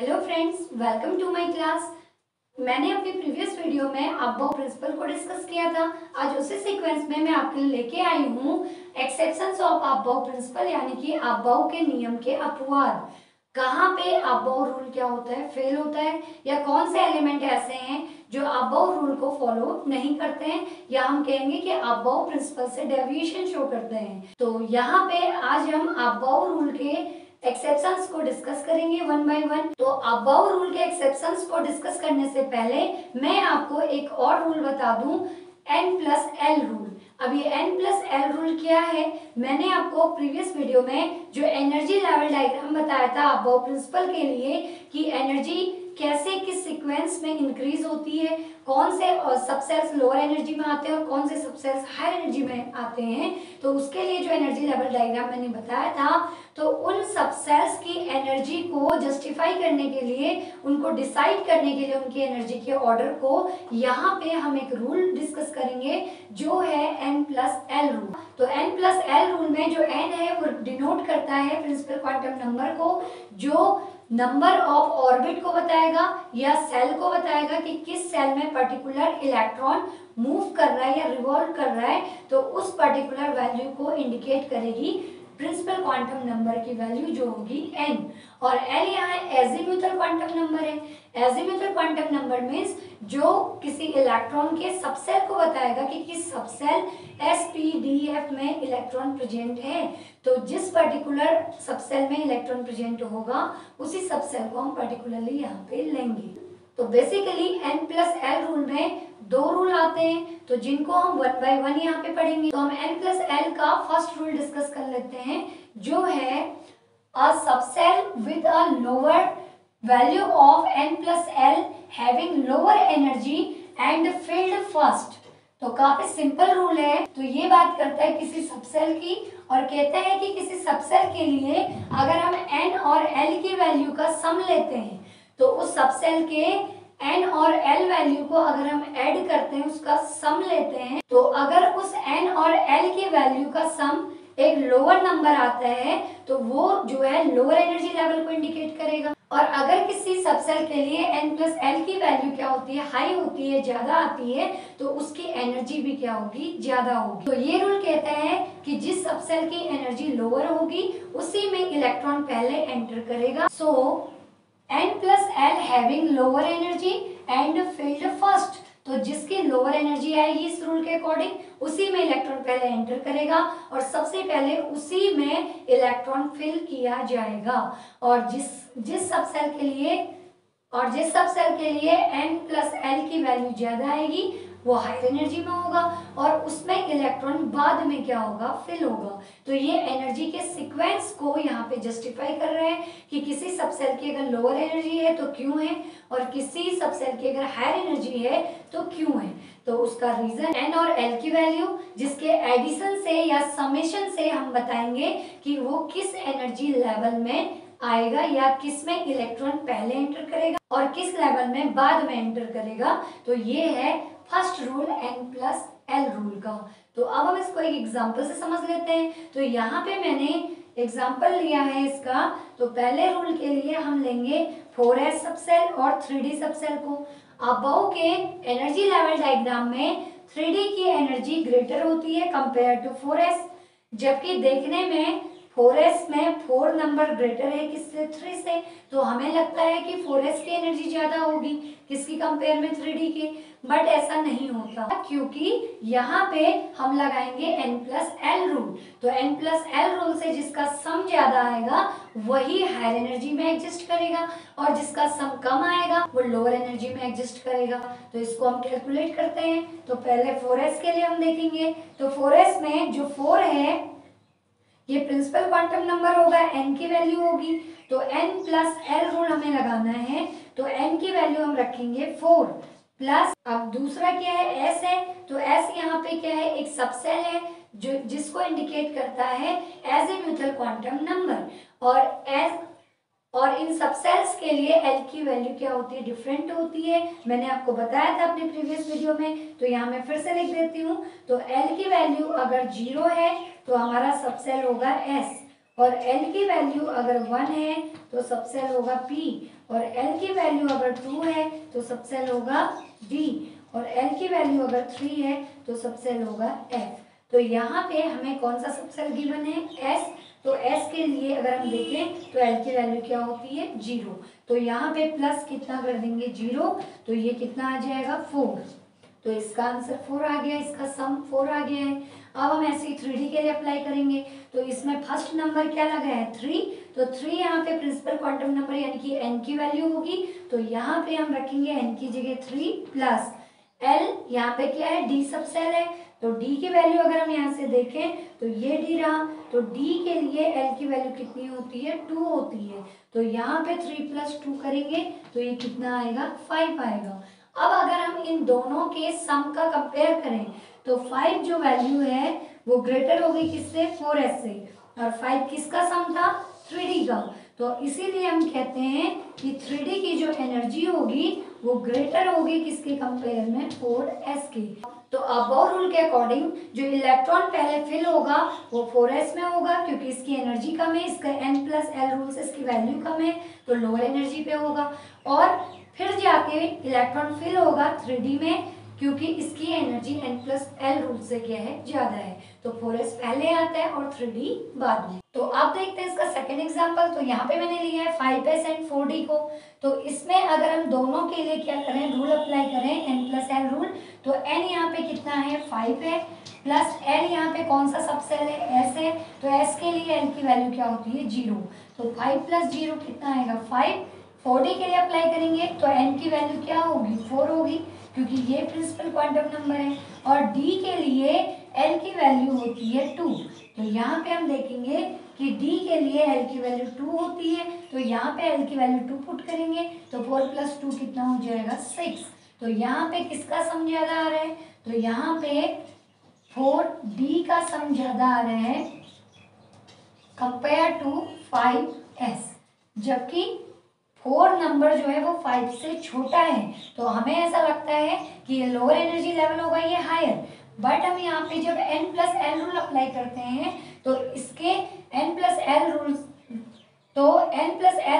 Hello friends, welcome to my class. मैंने अपनी previous video में अबव प्रिंसिपल को डिस्कस किया था। आज उसी सीक्वेंस में मैं आपके लिए लेके आई हूँ एक्सेप्शंस ऑफ अबव प्रिंसिपल, यानी कि अबव के नियम के अपवाद। कहाँ पे अबव रूल क्या होता है, फेल होता है, या कौन से एलिमेंट ऐसे हैं जो अबव रूल को फॉलो नहीं करते हैं, या हम कहेंगे कि अबव प्रिंसिपल से डेविएशन शो करते हैं। तो यहाँ पे आज हम अबव रूल के एक्सेप्शंस को डिस्कस करेंगे वन बाय वन। तो अबव रूल के एक्सेप्शंस को डिस्कस करने से पहले मैं आपको एक और रूल बता दूं, N+L रूल। अब ये N+L रूल क्या है, मैंने आपको प्रीवियस वीडियो में जो एनर्जी लेवल डायग्राम बताया था अबव प्रिंसिपल के लिए कि एनर्जी कैसे किस सीक्वेंस में इंक्रीज होती है, कौन से सबसेल्स लोअर एनर्जी में आते हैं और कौन से सबसेल्स हाई एनर्जी में आते हैं। तो उसके लिए जो एनर्जी लेवल डायग्राम मैंने बताया था, तो उन सबसेल्स की एनर्जी को जस्टिफाई करने के लिए, उनको डिसाइड करने के लिए उनकी एनर्जी के ऑर्डर को, यहाँ पे हम एक रूल डिस्कस करेंगे जो है N+L रूल। तो N+L रूल में जो N है वो डिनोट करता है प्रिंसिपल क्वांटम नंबर को, जो नंबर ऑफ ऑर्बिट को बताएगा या सेल को बताएगा कि किस सेल में पर्टिकुलर इलेक्ट्रॉन मूव कर रहा है या रिवॉल्व कर रहा है। तो उस पर्टिकुलर वैल्यू को इंडिकेट करेगी प्रिंसिपल क्वांटम नंबर की वैल्यू जो होगी n। और l यहाँ एजीम्यूथल क्वांटम नंबर है। एजीम्यूथल क्वांटम नंबर मीन्स जो किसी इलेक्ट्रॉन के सबसेल को बताएगा कि किस सबसेल sp-d-f में इलेक्ट्रॉन प्रेजेंट है। तो जिस पर्टिकुलर सबसेल में इलेक्ट्रॉन प्रेजेंट होगा उसी सबसेल को हम पर्टिकुलरली यहाँ पे लेंगे। तो बेसिकली N+L रूल में दो रूल आते हैं, तो जिनको हम वन बाय वन यहाँ पे पढ़ेंगे। तो हम N+L का फर्स्ट रूल डिस्कस कर लेते हैं, जो है a subshell with a lower value of N+L having lower energy and filled first. तो काफी सिंपल रूल है। तो ये बात करता है किसी सबसेल की और कहता है कि किसी सबसेल के लिए अगर हम N और L की वैल्यू का सम लेते हैं, तो उस सबसेल के N और L वैल्यू को अगर हम ऐड करते हैं, उसका सम लेते हैं, तो अगर उस N और L की वैल्यू का सम एक लोअर नंबर आता है तो वो जो है लोअर एनर्जी लेवल को इंडिकेट करेगा। और अगर किसी सबसेल के लिए N+L की वैल्यू क्या होती है, हाई होती है, ज्यादा आती है, तो उसकी एनर्जी भी क्या होगी, ज्यादा होगी। तो ये रूल कहता है कि जिस सबसेल की एनर्जी लोअर होगी उसी में इलेक्ट्रॉन पहले एंटर करेगा। सो N+L having lower energy and filled first. तो जिसकी लोअर एनर्जी आएगी इस रूल के अकॉर्डिंग उसी में इलेक्ट्रॉन पहले एंटर करेगा और सबसे पहले उसी में इलेक्ट्रॉन फिल किया जाएगा। और जिस सबसेल के लिए N+L की वैल्यू ज्यादा आएगी वो हायर एनर्जी में होगा और उसमें इलेक्ट्रॉन बाद में क्या होगा, फिल होगा। तो ये एनर्जी के सीक्वेंस को यहाँ पे जस्टिफाई कर रहे हैं कि किसी सबसेल की अगर लोअर एनर्जी है तो क्यों है, और किसी सबसेल की अगर हायर एनर्जी है तो क्यों है। तो उसका रीजन N और L की वैल्यू जिसके एडिशन से या समेशन से हम बताएंगे कि वो किस एनर्जी लेवल में आएगा या किस में इलेक्ट्रॉन पहले एंटर करेगा और किस लेवल में बाद में एंटर करेगा। तो ये है फर्स्ट रूल N+L रूल का। तो अब हम इसको एक एग्जांपल से समझ लेते हैं। तो यहाँ पे मैंने एग्जांपल लिया है इसका। तो पहले रूल के लिए हम लेंगे 4s सबसेल और 3d सबसेल को। अबव के एनर्जी लेवल डायग्राम में 3d की एनर्जी ग्रेटर होती है कंपेयर टू 4s, जबकि देखने में 4s में 4 नंबर ग्रेटर है किससे, 3 से। तो हमें लगता है कि 4s की एनर्जी ज्यादा होगी किसकी कंपेयर में, 3d की। बट ऐसा नहीं होता क्योंकि यहाँ पे हम लगाएंगे N+L रूल। तो N+L रूल से जिसका सम ज्यादा आएगा वही हायर एनर्जी में एग्जिस्ट करेगा और जिसका सम कम आएगा वो लोअर एनर्जी में एग्जिस्ट करेगा। तो इसको हम कैलकुलेट करते हैं। तो पहले 4s के लिए हम देखेंगे। तो 4s में जो 4 है ये प्रिंसिपल क्वांटम नंबर होगा, n की वैल्यू होगी। तो N+L रूल हमें लगाना है। तो n की वैल्यू हम रखेंगे 4 प्लस, अब दूसरा क्या है, s है। तो s यहाँ पे क्या है, एक सबसेल है जो जिसको इंडिकेट करता है एजीम्यूथल क्वांटम नंबर। और इन सबसेल्स के लिए L की वैल्यू क्या होती है, डिफरेंट होती है। मैंने आपको बताया था अपने प्रीवियस वीडियो में, तो यहाँ मैं फिर से लिख देती हूँ। तो L की वैल्यू अगर 0 है तो हमारा सबसेल होगा S, और L की वैल्यू अगर 1 है तो सबसेल होगा P, और L की वैल्यू अगर 2 है तो सबसेल होगा D, और L की वैल्यू अगर 3 है तो सबसेल होगा F। तो यहाँ पे हमें कौन सा सबसेल गिवन है? S। तो S के लिए अगर हम देखें तो L की वैल्यू क्या होती है? 0। तो यहाँ पे प्लस कितना कर देंगे? 0। तो ये कितना आ जाएगा? 4। तो इसका आंसर 4 आ गया, इसका सम 4 आ गया है। अब हम ऐसे ही 3D के लिए अप्लाई करेंगे। तो इसमें फर्स्ट नंबर क्या लगा है? 3। तो 3 यहाँ पे प्रिंसिपल क्वांटम नंबर यानी कि n की वैल्यू होगी। तो यहाँ पे हम रखेंगे n की जगह 3 प्लस L, यहाँ पे क्या है? D सबसेल है। तो D की वैल्यू अगर हम यहाँ से देखें तो ये D रहा। तो D के लिए L की वैल्यू कितनी होती है? 2 होती है। तो यहाँ पे 3 प्लस 2 करेंगे तो ये कितना आएगा? 5 आएगा। अब अगर हम इन दोनों के सम का कंपेयर करें तो 5 जो वैल्यू है वो ग्रेटर होगी किससे? 4s से। और 5 किसका सम था? 3D का। तो इसीलिए हम कहते हैं कि 3D की जो एनर्जी होगी वो ग्रेटर होगी किसके कंपेयर में? 4s के। तो अबव रूल के अकॉर्डिंग जो इलेक्ट्रॉन पहले फिल होगा वो 4s में होगा क्योंकि इसकी एनर्जी कम है, इसका n+l रूल से इसकी वैल्यू कम है तो लोअर एनर्जी पे होगा। और फिर जाके इलेक्ट्रॉन फिल होगा 3D में क्योंकि इसकी एनर्जी n+l रूल से क्या है? ज्यादा है। तो 4s पहले आता है और 3D बाद में। तो अब देखते हैं इसका सेकंड एग्जांपल। तो यहाँ पे मैंने लिया है 5s एंड 4D को। तो इसमें अगर हम दोनों के लिए क्या करें? रूल अप्लाई करें n+l रूल। तो n यहाँ पे कितना है? 5 है, प्लस l यहाँ पे कौन सा सबसेल है? s है। तो s के लिए l की वैल्यू क्या होती है? 0। तो 5 + 0 कितना आएगा? 5। 4D के लिए अप्लाई करेंगे तो n की वैल्यू क्या होगी? 4 होगी क्योंकि ये प्रिंसिपल क्वांटम नंबर है। और D के लिए L की वैल्यू होती है 2। तो यहाँ पे हम देखेंगे कि D के लिए L की वैल्यू 2 होती है। तो यहाँ पे L की वैल्यू 2 पुट करेंगे तो 4 + 2 कितना हो जाएगा? 6। तो यहाँ पे किसका सम ज्यादा आ रहा है? तो यहाँ पे 4D का सम ज्यादा आ रहा है कंपेयर टू 5s, जबकि 4 नंबर जो है वो 5 से छोटा है। तो हमें ऐसा लगता है कि ये लोअर एनर्जी लेवल होगा, ये हायर। बट हम यहाँ पे जब n+l रूल अप्लाई करते हैं तो इसके n+l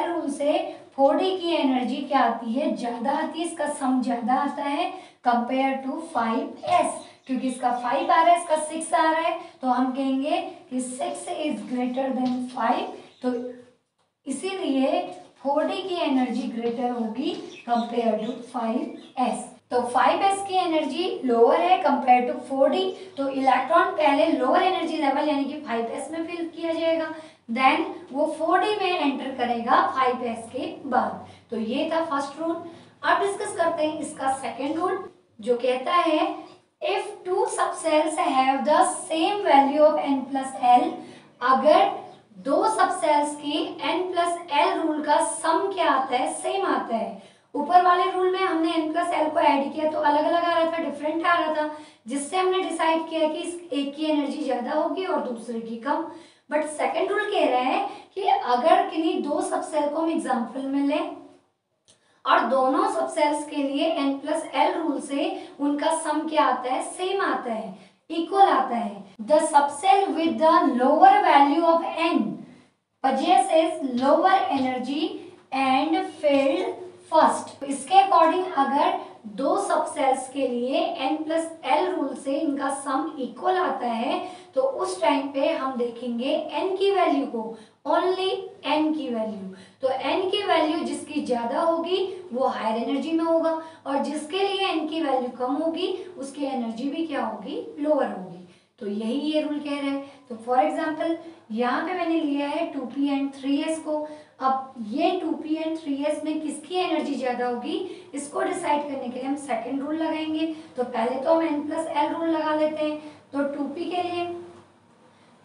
रूल से 4D की एनर्जी क्या आती है? ज्यादा आती है, इसका सम ज्यादा आता है कंपेयर टू 5s। क्योंकि इसका 5 आ रहा है, इसका 6 आ रहा है, तो हम कहेंगे कि 6 इज ग्रेटर देन 5। तो इसीलिए 4D की एनर्जी ग्रेटर होगी कंपेयर टू 5s। तो 5s की एनर्जी लोअर है कंपेयर टू 4D। तो इलेक्ट्रॉन पहले लोअर एनर्जी लेवल यानी कि 5s में फिल किया जाएगा, देन वो 4D में एंटर करेगा 5s के बाद। तो ये था फर्स्ट रूल। अब डिस्कस करते हैं इसका सेकेंड रूल जो कहता है if 2 subcells have the same value of n+l, अगर 2 सबसेल्स की n+l रूल का सम क्या आता है? सेम आता है। ऊपर वाले रूल में हमने n+l को ऐड किया तो अलग अलग आ रहा था, डिफरेंट आ रहा था, जिससे हमने डिसाइड किया कि इस एक की एनर्जी ज्यादा होगी और दूसरे की कम। बट सेकंड रूल कह रहा है कि अगर किन्हीं 2 सबसेल को हम एग्जांपल में लें और दोनों सबसेल्स के लिए n+l रूल से उनका सम क्या आता है? सेम आता है, इक्वल आता है। The subshell with the lower value of n possesses lower energy and filled first. इसके अकॉर्डिंग अगर 2 सबसेल्स के लिए n+l रूल से इनका सम इक्वल आता है तो उस टाइम पे हम देखेंगे n की वैल्यू को, ओनली n की वैल्यू। तो n की वैल्यू जिसकी ज्यादा होगी वो हायर एनर्जी में होगा और जिसके लिए n की वैल्यू कम होगी उसकी एनर्जी भी क्या होगी? लोअर होगी। तो यही ये रूल कह रहे हैं। तो फॉर एग्जांपल यहाँ पे मैंने लिया है 2p एंड 3s को। अब ये 2p एंड 3s में किसकी एनर्जी ज्यादा होगी इसको डिसाइड करने के लिए हम सेकंड रूल लगाएंगे। तो पहले तो हम n+l रूल लगा लेते हैं। तो 2p के लिए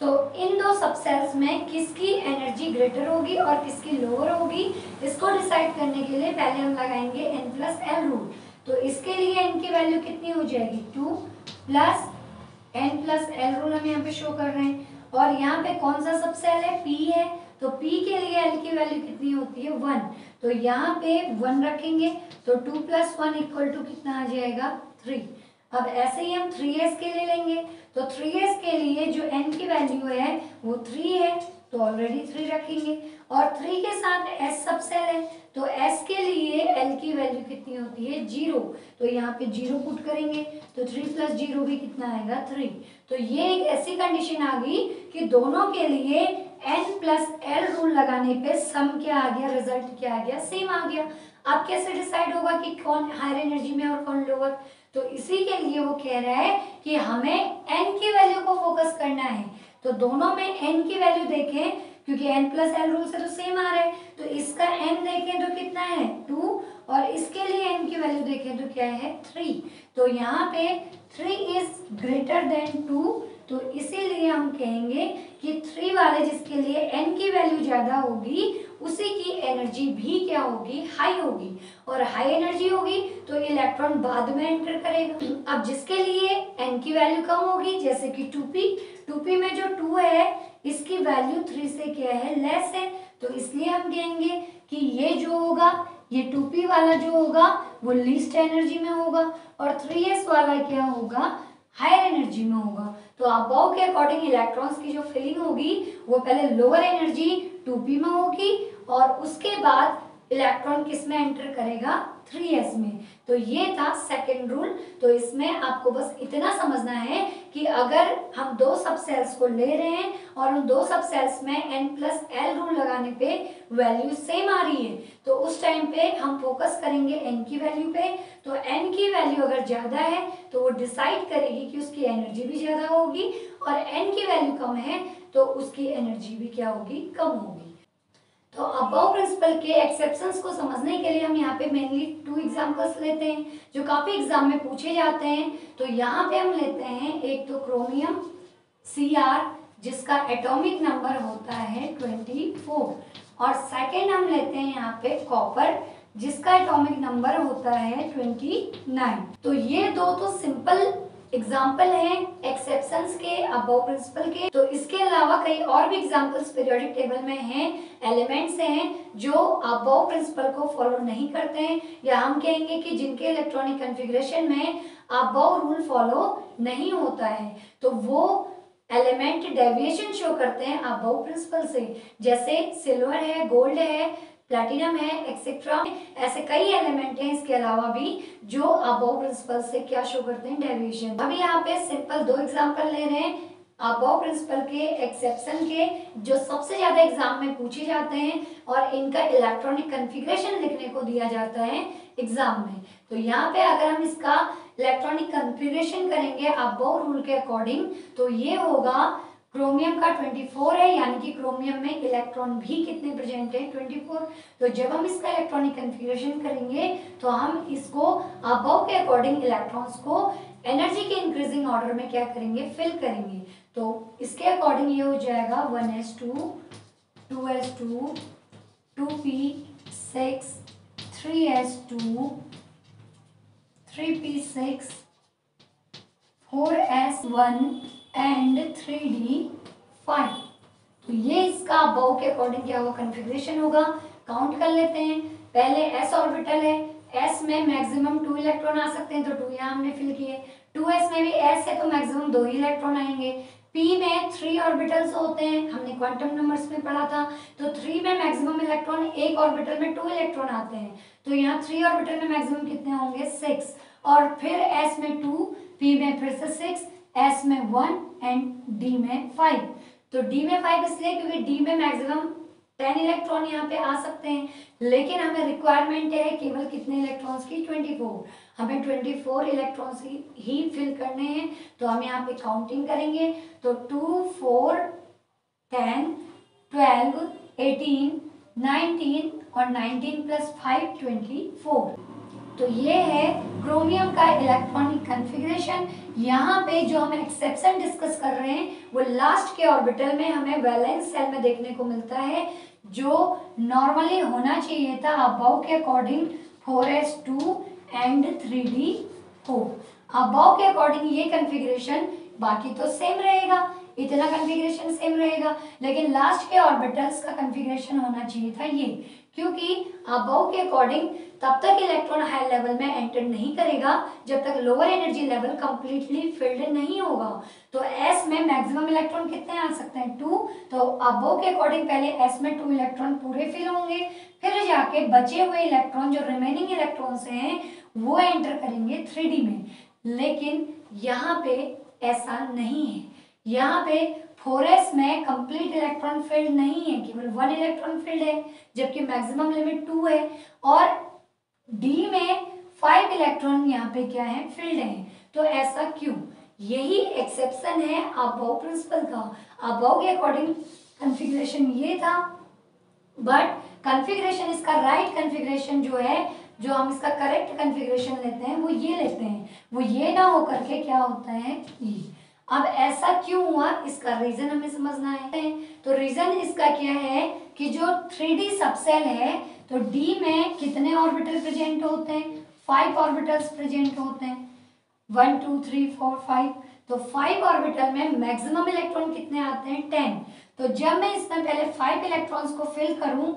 तो इन 2 सबसेल्स में किसकी एनर्जी ग्रेटर होगी और किसकी लोअर होगी इसको डिसाइड करने के लिए पहले हम लगाएंगे n+l रूल। तो इसके लिए n की वैल्यू कितनी हो जाएगी? 2 प्लस n+l रूल हम यहाँ पे शो कर रहे हैं। और यहाँ पे कौन सा सबसेल है? p है। तो p के लिए l की वैल्यू कितनी होती है? 1। तो यहाँ पे 1 रखेंगे तो 2 + 1 = कितना आ जाएगा? 3। अब ऐसे ही हम 3s के लिए लेंगे, तो 3s के लिए जो n की वैल्यू है वो 3 है, तो ऑलरेडी 3 रखेंगे, और 3 के साथ s सब सेल है, तो s के लिए l की वैल्यू कितनी होती है 0, तो यहाँ पे 0 पुट करेंगे, तो 3 प्लस 0 भी कितना आएगा 3। तो ये एक ऐसी कंडीशन आ गई कि दोनों के लिए n प्लस l रूल लगाने पे सम क्या आ गया, रिजल्ट क्या आ गया, सेम आ गया। अब कैसे डिसाइड होगा कि कौन हायर एनर्जी में और कौन लोअर, तो इसी के लिए वो कह रहा है कि हमें n की वैल्यू को फोकस करना है, तो दोनों में n की वैल्यू देखें, क्योंकि n प्लस एल रूल से तो सेम आ रहा है, तो इसका n देखें तो कितना है 2, और इसके लिए n की वैल्यू देखें तो क्या है 3, तो यहाँ पे 3 इज ग्रेटर देन 2, तो इसीलिए हम कहेंगे कि 3 वाले जिसके लिए n की वैल्यू ज्यादा होगी उसी की एनर्जी भी क्या होगी, हाई होगी, और हाई एनर्जी होगी तो इलेक्ट्रॉन बाद में एंटर करेगा। अब जिसके लिए n की वैल्यू कम होगी, जैसे कि 2p में जो 2 है इसकी वैल्यू 3 से क्या है, लेस है, तो इसलिए हम कहेंगे कि ये जो होगा, ये 2p वाला जो होगा वो लीस्ट एनर्जी में होगा, और 3s वाला क्या होगा, हायर एनर्जी में होगा। तो अबव के अकॉर्डिंग इलेक्ट्रॉन्स की जो फिलिंग होगी वो पहले लोअर एनर्जी 2p में होगी, और उसके बाद इलेक्ट्रॉन किस में एंटर करेगा, 3s में। तो ये था सेकंड रूल। तो इसमें आपको बस इतना समझना है कि अगर हम दो सब सेल्स को ले रहे हैं और उन दो सब सेल्स में n प्लस एल रूल लगाने पे वैल्यू सेम आ रही है, तो उस टाइम पे हम फोकस करेंगे n की वैल्यू पे। तो n की वैल्यू अगर ज्यादा है तो वो डिसाइड करेगी कि उसकी एनर्जी भी ज्यादा होगी, और n की वैल्यू कम है तो उसकी एनर्जी भी क्या होगी, कम होगी। तो अबव प्रिंसिपल के एक्सेप्शंस को समझने के लिए हम यहाँ पे मेनली 2 एग्जांपल्स लेते हैं जो काफी एग्जाम में पूछे जाते हैं। तो यहाँ पे हम लेते हैं एक तो क्रोमियम Cr जिसका एटॉमिक नंबर होता है 24, और सेकेंड हम लेते हैं यहाँ पे कॉपर जिसका एटॉमिक नंबर होता है 29। तो ये दो तो सिंपल एग्जाम्पल हैं एक्सेप्शंस के अबव प्रिंसिपल के। तो इसके अलावा कई और भी एग्जाम्पल्स पीरियोडिक टेबल में हैं, एलिमेंट्स हैं जो अबव प्रिंसिपल को फॉलो नहीं करते हैं, या हम कहेंगे कि जिनके इलेक्ट्रॉनिक कॉन्फ़िगरेशन में अबव रूल फॉलो नहीं होता है, तो वो एलिमेंट डेविएशन शो करते हैं अबव प्रिंसिपल से। जैसे सिल्वर है, गोल्ड है, प्लैटिनम है, एक्सेट्रा। ऐसे कई एलिमेंट हैं इसके अलावा भी जो अबव प्रिंसिपल से क्या शो करते हैं, डेविएशन। अभी यहाँ पे सिंपल 2 एग्जांपल ले रहे हैं अबव प्रिंसिपल के एक्सेप्शन के, जो सबसे ज्यादा एग्जाम में पूछे जाते हैं और इनका इलेक्ट्रॉनिक कॉन्फ़िगरेशन लिखने को दिया जाता है एग्जाम में। तो यहाँ पे अगर हम इसका इलेक्ट्रॉनिक कॉन्फ़िगरेशन करेंगे अबव रूल के अकॉर्डिंग, तो ये होगा क्रोमियम का 24 है, यानी कि क्रोमियम में इलेक्ट्रॉन भी कितने प्रेजेंट है, 24। तो जब हम इसका इलेक्ट्रॉनिक कॉन्फ़िगरेशन करेंगे तो हम इसको अबव के अकॉर्डिंग इलेक्ट्रॉन्स को एनर्जी के इंक्रीजिंग ऑर्डर में क्या करेंगे, फिल करेंगे। तो इसके अकॉर्डिंग ये हो जाएगा 1s2 2s2 2p6 3s2 3p6 4s1 and 3d5। तो ये इसका अबव के अकॉर्डिंग क्या होगा, कॉन्फ़िगरेशन होगा। काउंट कर लेते हैं। पहले s ऑर्बिटल है, s में मैक्सिमम 2 इलेक्ट्रॉन आ सकते हैं, तो 2 यहाँ हमने फिल किए। 2s में भी s है तो मैक्सिमम 2 ही इलेक्ट्रॉन आएंगे। p में 3 ऑर्बिटल्स होते हैं, हमने क्वांटम नंबर्स में पढ़ा था, तो 3 में मैक्सिमम इलेक्ट्रॉन, एक ऑर्बिटल में 2 इलेक्ट्रॉन आते हैं, तो यहाँ 3 ऑर्बिटल में मैक्सिमम कितने होंगे 6, और फिर s में 2, p में फिर से 6, s में 1 एंड d में 5। तो d में 5 इसलिए क्योंकि d में मैक्सिमम 10 इलेक्ट्रॉन यहाँ पे आ सकते हैं, लेकिन हमें रिक्वायरमेंट है केवल कितने इलेक्ट्रॉन्स की, 24। हमें 24 इलेक्ट्रॉन्स ही फिल करने हैं, तो हम यहाँ पे काउंटिंग करेंगे। तो 2 4 10 12 18 19 और 19 प्लस 5 24। तो ये है क्रोमियम का इलेक्ट्रॉनिक कॉन्फ़िगरेशन। यहाँ पे जो हम एक्सेप्शन डिस्कस कर रहे हैं वो लास्ट के ऑर्बिटल में हमें वैलेंस शेल में देखने को मिलता है, जो नॉर्मली होना चाहिए था अबव के according 4s2 and 3d4। Above के अकॉर्डिंग ये कॉन्फ़िगरेशन, बाकी तो सेम रहेगा, इतना कॉन्फ़िगरेशन सेम रहेगा, लेकिन लास्ट के ऑर्बिटल्स का कॉन्फ़िगरेशन होना चाहिए था ये, क्योंकि अबव के अकॉर्डिंग तब तक इलेक्ट्रॉन हाई लेवल में एंटर नहीं करेगा जब तक lower energy level completely filled नहीं होगा। तो एस में मैक्सिमम इलेक्ट्रॉन कितने आ सकते हैं 2। तो अबव के अकॉर्डिंग पहले एस में 2 इलेक्ट्रॉन पूरे फिल होंगे, फिर जाके बचे हुए इलेक्ट्रॉन जो रिमेनिंग इलेक्ट्रॉन्स हैं वो एंटर करेंगे 3D में। लेकिन यहाँ पे ऐसा नहीं है, यहाँ पे 4s में कंप्लीट इलेक्ट्रॉन फील्ड नहीं है, केवल 1 इलेक्ट्रॉन फील्ड है, जबकि मैक्सिमम लिमिट 2 है। और डी में 5 इलेक्ट्रॉन यहाँ पे क्या है फील्ड है। तो ऐसा क्यों? यही एक्सेप्शन है अबव प्रिंसिपल का। अबव के अकॉर्डिंग कॉन्फ़िगरेशन ये था, बट कॉन्फ़िगरेशन इसका राइट कॉन्फ़िगरेशन जो है, जो हम इसका करेक्ट कॉन्फ़िगरेशन लेते हैं वो ये लेते हैं, वो ये ना हो करके क्या होता है ये। अब ऐसा क्यों हुआ इसका रीजन हमें समझना है। तो रीजन इसका क्या है कि जो 3D सबसेल है तो डी में कितने ऑर्बिटल प्रेजेंट होते हैं? 5 ऑर्बिटल्स प्रेजेंट होते हैं, 1 2 3 4 5। तो 5 ऑर्बिटल में मैक्सिमम इलेक्ट्रॉन कितने आते हैं? 10। तो जब मैं इसमें पहले 5 इलेक्ट्रॉन्स को फिल करूं,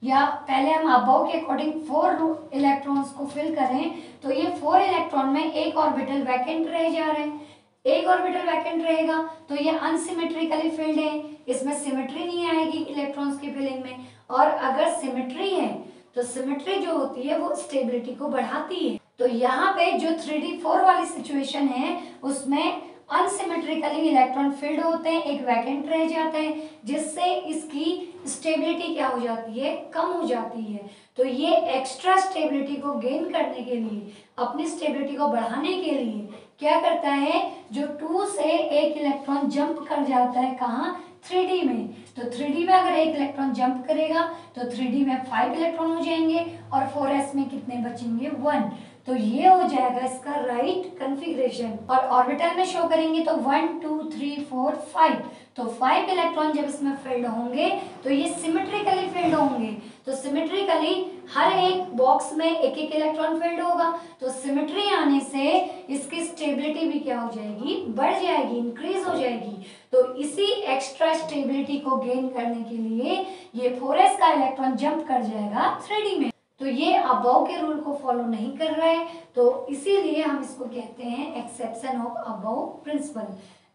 या पहले हम अबव के अकॉर्डिंग 4 इलेक्ट्रॉन्स को फिल करें, तो ये 4 इलेक्ट्रॉन में एक ऑर्बिटल वैकेंट रह जा रहे हैं। एक ऑर्बिटल वैकेंट रहेगा तो ये अनसिमेट्रिकली फिल्ड है, इसमें सिमेट्री नहीं आएगी इलेक्ट्रॉन्स की फिलिंग में। और अगर सिमेट्री है तो सिमेट्री जो होती है वो स्टेबिलिटी को बढ़ाती है। तो यहाँ पे जो 3D4 वाली सिचुएशन है उसमें अनसिमेट्रिकली इलेक्ट्रॉन फील्ड होते हैं, एक वैकेंट रह जाता है, जिससे इसकी स्टेबिलिटी क्या हो जाती है? कम हो जाती है। तो ये एक्स्ट्रा स्टेबिलिटी को गेन करने के लिए, अपनी स्टेबिलिटी को बढ़ाने के लिए क्या करता है, जो 2 से एक इलेक्ट्रॉन जंप कर जाता है कहाँ? 3D में। तो 3D में अगर एक इलेक्ट्रॉन जंप करेगा तो 3D में 5 इलेक्ट्रॉन हो जाएंगे और 4s में कितने बचेंगे? 1। तो ये हो जाएगा इसका राइट कॉन्फ़िगरेशन। और ऑर्बिटल में शो करेंगे तो 1 2 3 4 5। तो 5 इलेक्ट्रॉन जब इसमें फील्ड होंगे तो ये सिमेट्रिकली फील्ड होंगे। तो सिमेट्रिकली हर एक बॉक्स में एक एक इलेक्ट्रॉन फील्ड होगा। तो सिमेट्री आने से इसकी स्टेबिलिटी भी क्या हो जाएगी? बढ़ जाएगी, इंक्रीज हो जाएगी। तो इसी एक्स्ट्रा स्टेबिलिटी को गेन करने के लिए ये 4s का इलेक्ट्रॉन जंप कर जाएगा 3D में। तो ये अबव के रूल को फॉलो नहीं कर रहा है, तो इसीलिए हम इसको कहते हैं एक्सेप्शन ऑफ अबव प्रिंसिपल।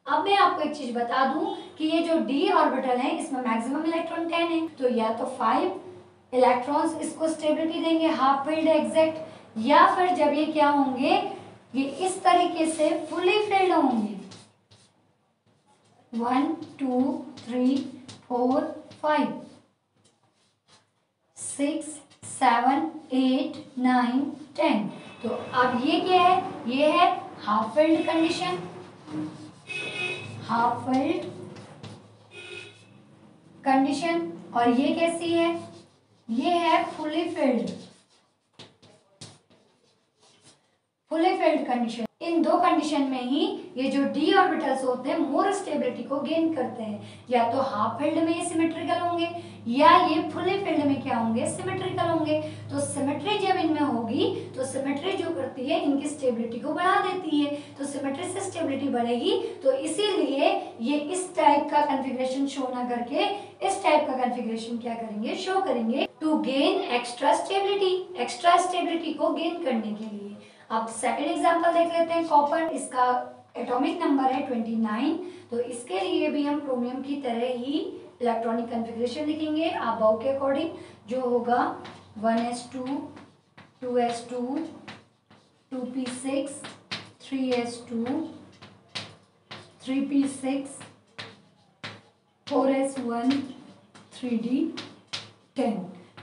अब मैं आपको एक चीज बता दूं कि ये जो डी ऑर्बिटल है इसमें मैक्सिमम इलेक्ट्रॉन 10 है, तो या तो 5 इलेक्ट्रॉन्स इसको स्टेबिलिटी देंगे हाफ फील्ड एग्जैक्ट, या फिर जब ये क्या होंगे, ये इस तरीके से फुली फील्ड होंगे 1 2 3 4 5 6 7 8 9 10। तो अब ये क्या है? ये है half filled condition, half filled condition. और ये कैसी है? ये है fully filled, fully filled condition. इन दो कंडीशन में ही ये जो डी ऑर्बिटल्स होते हैं मोर स्टेबिलिटी को गेन करते हैं। या तो हाफ फील्ड में ये सिमेट्रिकल होंगे या ये फुली फील्ड में क्या होंगे? सिमेट्रिकल होंगे। तो सिमेट्री जब इनमें होगी तो सिमेट्री जो करती है इनकी स्टेबिलिटी को बढ़ा देती है। तो सिमेट्री से स्टेबिलिटी बढ़ेगी, तो इसीलिए ये इस टाइप का कॉन्फ़िगरेशन शो ना करके इस टाइप का कॉन्फ़िगरेशन क्या करेंगे? शो करेंगे to gain extra stability, extra stability को गेन करने के लिए। अब सेकंड एग्जांपल देख लेते हैं कॉपर। इसका एटॉमिक नंबर है 29। तो इसके लिए भी हम क्रोमियम की तरह ही इलेक्ट्रॉनिक कॉन्फ़िगरेशन लिखेंगे अबव के अकॉर्डिंग, जो होगा 1s2 2s2 2p6 3s2 3p6 4s1 3d10।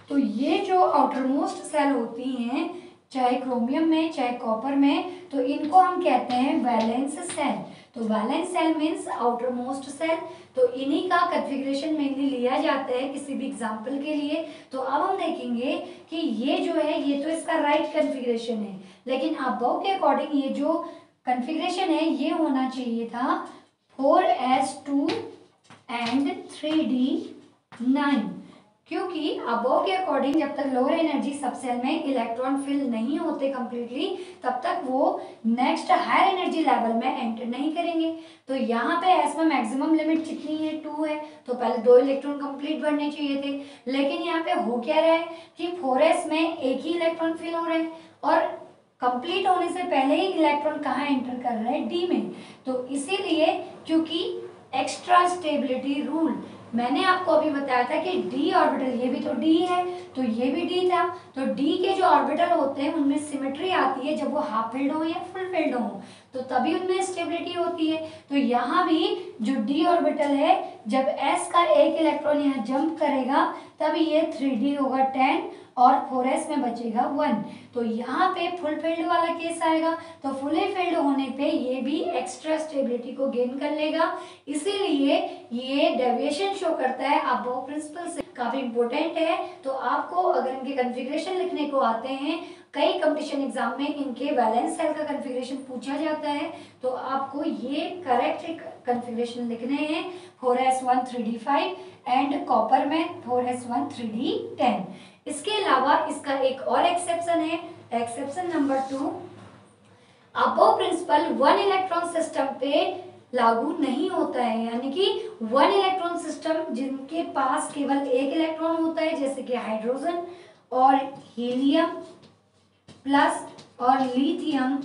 तो ये जो आउटरमोस्ट सेल होती हैं चाहे क्रोमियम में चाहे कॉपर में, तो इनको हम कहते हैं वैलेंस सेल। तो valence shell means outermost shell. तो इन्हीं का कॉन्फ़िगरेशन मेनली लिया जाता है किसी भी एग्जांपल के लिए। तो अब हम देखेंगे कि ये जो है ये तो इसका राइट कॉन्फ़िगरेशन है, लेकिन अबव के अकॉर्डिंग ये जो कॉन्फ़िगरेशन है ये होना चाहिए था 4s2 and 3d9। क्योंकि अबव के अकॉर्डिंग जब तक लोअर एनर्जी सब सेल में इलेक्ट्रॉन फिल नहीं होते कंप्लीटली, तब तक वो नेक्स्ट हायर एनर्जी लेवल में एंटर नहीं करेंगे। तो यहाँ पे एस में मैक्सिमम लिमिट कितनी है, 2 है, तो पहले 2 इलेक्ट्रॉन कंप्लीट बढ़ने चाहिए थे, लेकिन यहाँ पे हो क्या रहा है कि 4s में एक ही इलेक्ट्रॉन फिल हो रहे हैं और कंप्लीट होने से पहले ही इलेक्ट्रॉन कहाँ एंटर कर रहा है, डी में। तो इसीलिए क्योंकि एक्स्ट्रा स्टेबिलिटी रूल, मैंने आपको अभी बताया था कि डी ऑर्बिटल, ये भी तो डी है तो ये भी डी था, तो डी के जो ऑर्बिटल होते हैं उनमें सिमेट्री आती है जब वो हाफ फिल्ड हो या फुल फिल्ड हो, तो तभी उनमें स्टेबिलिटी होती है। तो यहाँ भी जो डी ऑर्बिटल है, जब एस का एक इलेक्ट्रॉन यहाँ जंप करेगा तब ये 3d होगा 10 और 4s में बचेगा 1। तो यहाँ पे फुल फिल्ड वाला केस आएगा, तो फुली फिल्ड होने पे ये भी एक्स्ट्रा स्टेबिलिटी को गेन कर लेगा। इसीलिए ये डेविएशन शो करता है अबव प्रिंसिपल से, काफी इंपॉर्टेंट है। तो आपको अगर इनके कन्फिग्रेशन लिखने को आते हैं, कई कंपटीशन एग्जाम में इनके वैलेंस सेल का कन्फिग्रेशन पूछा जाता है, तो आपको ये करेक्ट कन्फिग्रेशन लिखने हैं 4s1 3d5 एंड कॉपर में 4s1 3d10। इसके अलावा इसका एक और एक्सेप्शन है, exception number 2, Aufbau principle 1 electron system पे लागू नहीं होता है, यानी कि 1 इलेक्ट्रॉन सिस्टम जिनके पास केवल एक इलेक्ट्रॉन होता है, जैसे कि हाइड्रोजन और हीलियम प्लस और लिथियम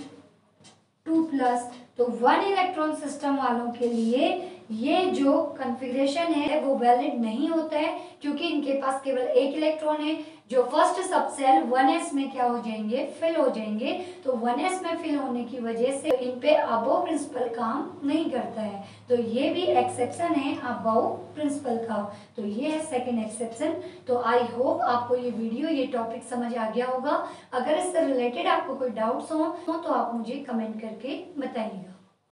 2+, तो 1 इलेक्ट्रॉन सिस्टम वालों के लिए ये जो कॉन्फ़िगरेशन है वो वैलिड नहीं होता है, क्योंकि इनके पास केवल एक इलेक्ट्रॉन है। जो फर्स्ट सबसेल 1s में क्या हो जाएंगे, फिल हो जाएंगे। तो 1s में फिल होने की वजह से इन पे अबव प्रिंसिपल काम नहीं करता है, तो ये भी एक्सेप्शन है अबव प्रिंसिपल का। तो ये है सेकंड एक्सेप्शन। तो आई होप आपको ये वीडियो, ये टॉपिक समझ आ गया होगा। अगर इससे रिलेटेड आपको कोई डाउट्स हो तो आप मुझे कमेंट करके बताइए।